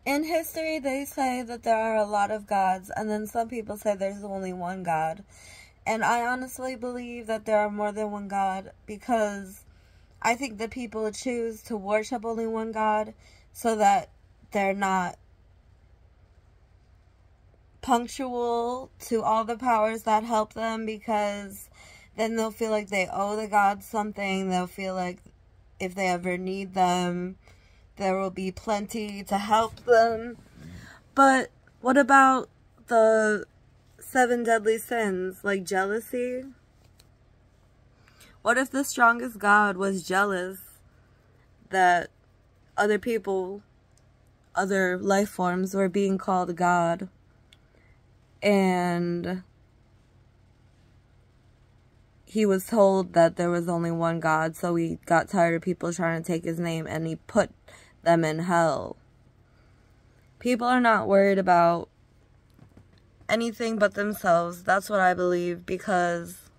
In history, they say that there are a lot of gods, and then some people say there's only one God. And I honestly believe that there are more than one God, because I think that people choose to worship only one God so that they're not punctual to all the powers that help them, because then they'll feel like they owe the gods something. They'll feel like if they ever need them, there will be plenty to help them. But what about the 7 deadly sins, like jealousy? What if the strongest God was jealous that other people, other life forms were being called God? And he was told that there was only one God, so he got tired of people trying to take his name, and he put them in hell. People are not worried about anything but themselves. That's what I believe, because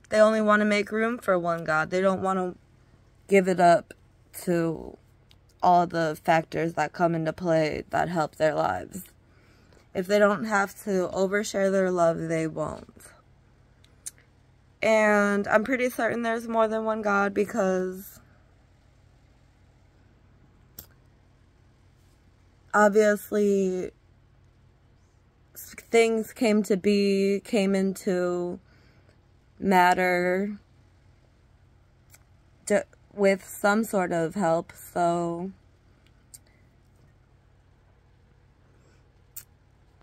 they only want to make room for one God. They don't want to give it up to all the factors that come into play that help their lives. If they don't have to overshare their love, they won't. And I'm pretty certain there's more than one God, because obviously things came into matter with some sort of help. So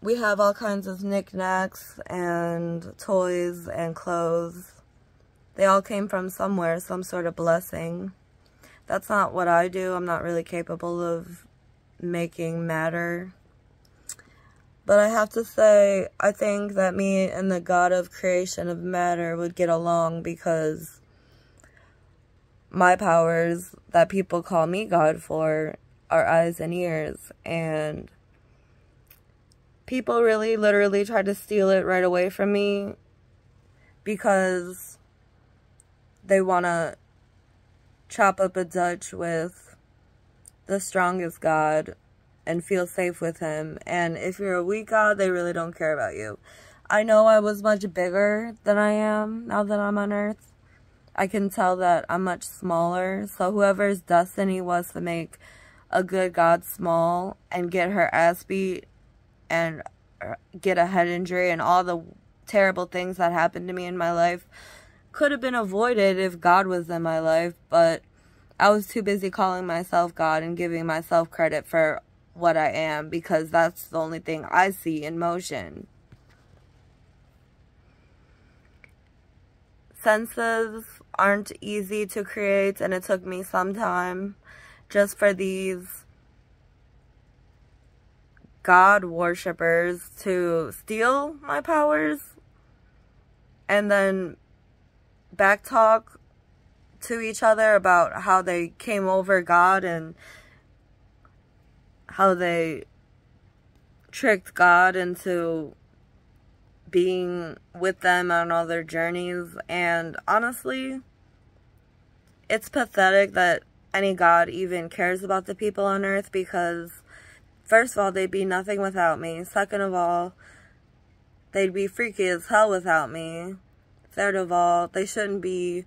we have all kinds of knickknacks and toys and clothes. They all came from somewhere, some sort of blessing. That's not what I do. I'm not really capable of making matter. But I have to say, I think that me and the God of creation of matter would get along, because my powers that people call me God for are eyes and ears, and people really literally try to steal it right away from me, because they want to chop up a Dutch with the strongest God and feel safe with him. And if you're a weak God, they really don't care about you. I know I was much bigger than I am now that I'm on Earth. I can tell that I'm much smaller. So whoever's destiny was to make a good God small and get her ass beat and get a head injury and all the terrible things that happened to me in my life could have been avoided if God was in my life. But I was too busy calling myself God and giving myself credit for what I am, because that's the only thing I see in motion. Senses aren't easy to create, and it took me some time just for these God worshippers to steal my powers and then backtalk to each other about how they came over God and how they tricked God into being with them on all their journeys. And honestly, it's pathetic that any God even cares about the people on earth, because first of all, they'd be nothing without me. Second of all, they'd be freaky as hell without me. Third of all, they shouldn't be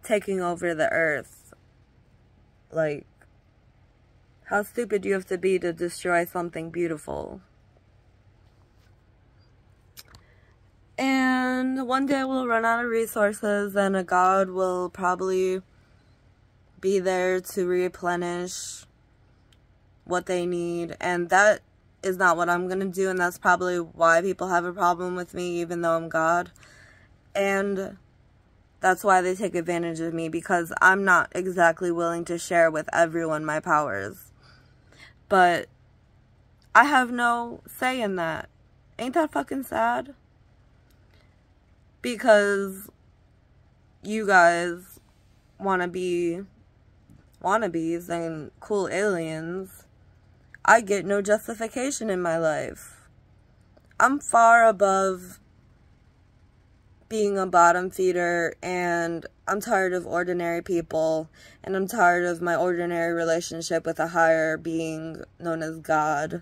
taking over the earth. Like, how stupid do you have to be to destroy something beautiful? And one day we'll run out of resources, and a God will probably be there to replenish what they need. And that is not what I'm going to do, and that's probably why people have a problem with me, even though I'm God. And that's why they take advantage of me, because I'm not exactly willing to share with everyone my powers. But I have no say in that. Ain't that fucking sad? Because you guys want to be wannabes and cool aliens. I get no justification in my life. I'm far above being a bottom feeder and I'm tired of ordinary people, and I'm tired of my ordinary relationship with a higher being known as God.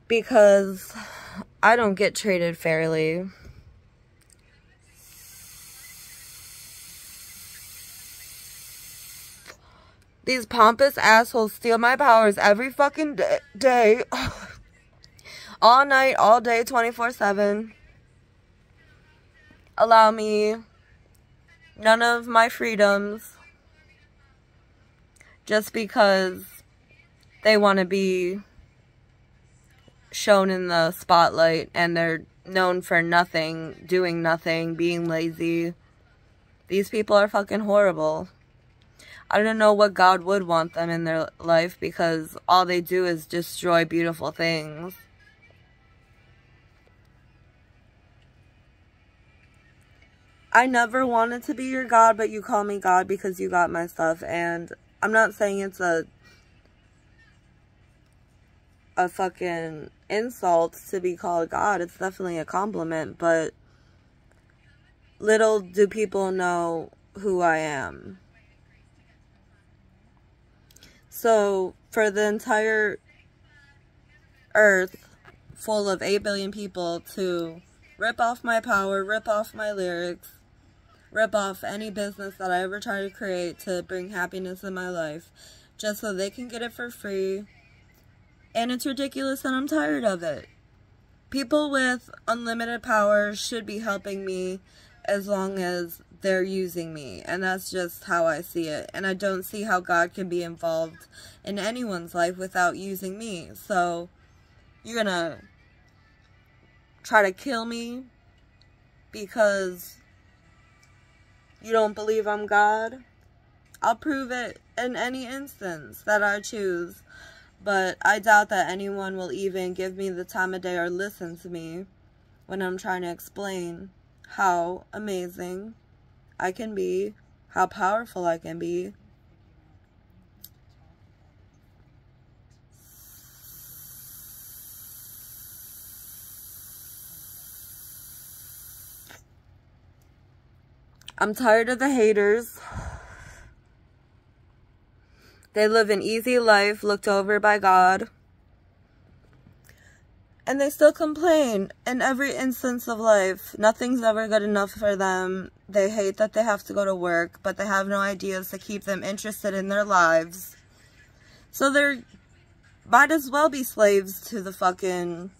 Because I don't get treated fairly. These pompous assholes steal my powers every fucking day. All night, all day, 24/7. Allow me none of my freedoms. Just because they want to be shown in the spotlight and they're known for nothing, doing nothing, being lazy. These people are fucking horrible. I don't know what God would want them in their life, because all they do is destroy beautiful things. I never wanted to be your God, but you call me God because you got my stuff. And I'm not saying it's a fucking insult to be called God. It's definitely a compliment, but little do people know who I am. So, for the entire earth full of 8 billion people to rip off my power, rip off my lyrics, rip off any business that I ever try to create to bring happiness in my life, just so they can get it for free. And it's ridiculous, and I'm tired of it. People with unlimited power should be helping me as long as they're using me. And that's just how I see it. And I don't see how God can be involved in anyone's life without using me. So, you're gonna try to kill me because you don't believe I'm God? I'll prove it in any instance that I choose. But I doubt that anyone will even give me the time of day or listen to me when I'm trying to explain how amazing I can be, how powerful I can be. I'm tired of the haters. They live an easy life, looked over by God. And they still complain in every instance of life. Nothing's ever good enough for them. They hate that they have to go to work, but they have no ideas to keep them interested in their lives. So they might as well be slaves to the fucking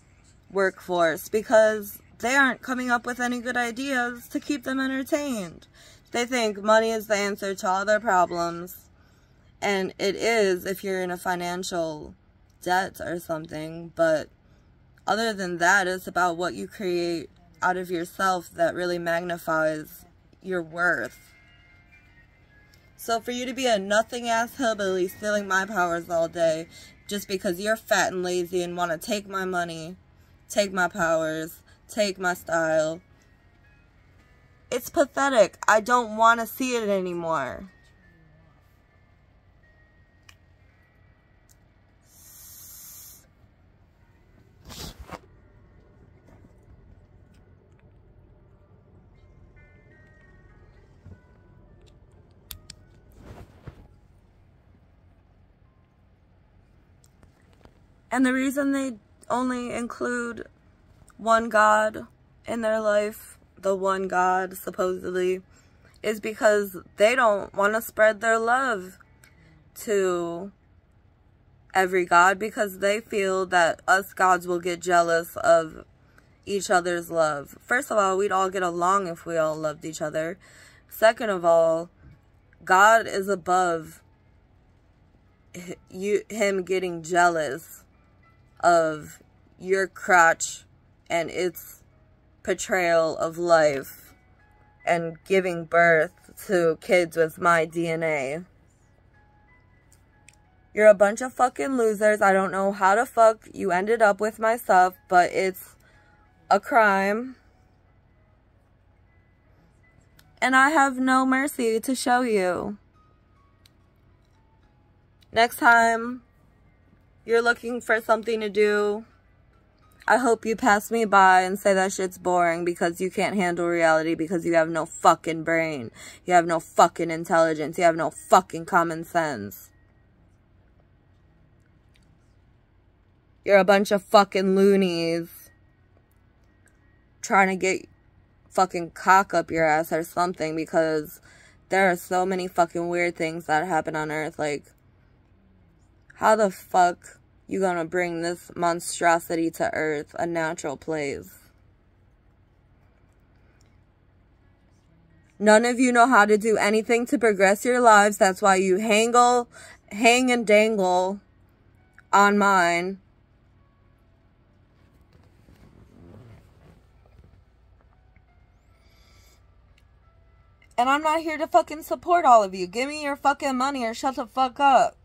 workforce, because they aren't coming up with any good ideas to keep them entertained. They think money is the answer to all their problems. And it is if you're in a financial debt or something. But other than that, it's about what you create out of yourself that really magnifies your worth. So for you to be a nothing-ass hillbilly stealing my powers all day just because you're fat and lazy and want to take my money, take my powers, take my style, it's pathetic. I don't want to see it anymore. And the reason they only include one God in their life, the one God, supposedly, is because they don't want to spread their love to every God, because they feel that us gods will get jealous of each other's love. First of all, we'd all get along if we all loved each other. Second of all, God is above him getting jealous of your crotch and its portrayal of life and giving birth to kids with my DNA. You're a bunch of fucking losers. I don't know how the fuck you ended up with my stuff, but it's a crime. And I have no mercy to show you. Next time you're looking for something to do, I hope you pass me by and say that shit's boring because you can't handle reality because you have no fucking brain. You have no fucking intelligence. You have no fucking common sense. You're a bunch of fucking loonies trying to get fucking cock up your ass or something, because there are so many fucking weird things that happen on Earth. Like, how the fuck you gonna bring this monstrosity to Earth, a natural place? None of you know how to do anything to progress your lives. That's why you hang and dangle on mine. And I'm not here to fucking support all of you. Give me your fucking money or shut the fuck up.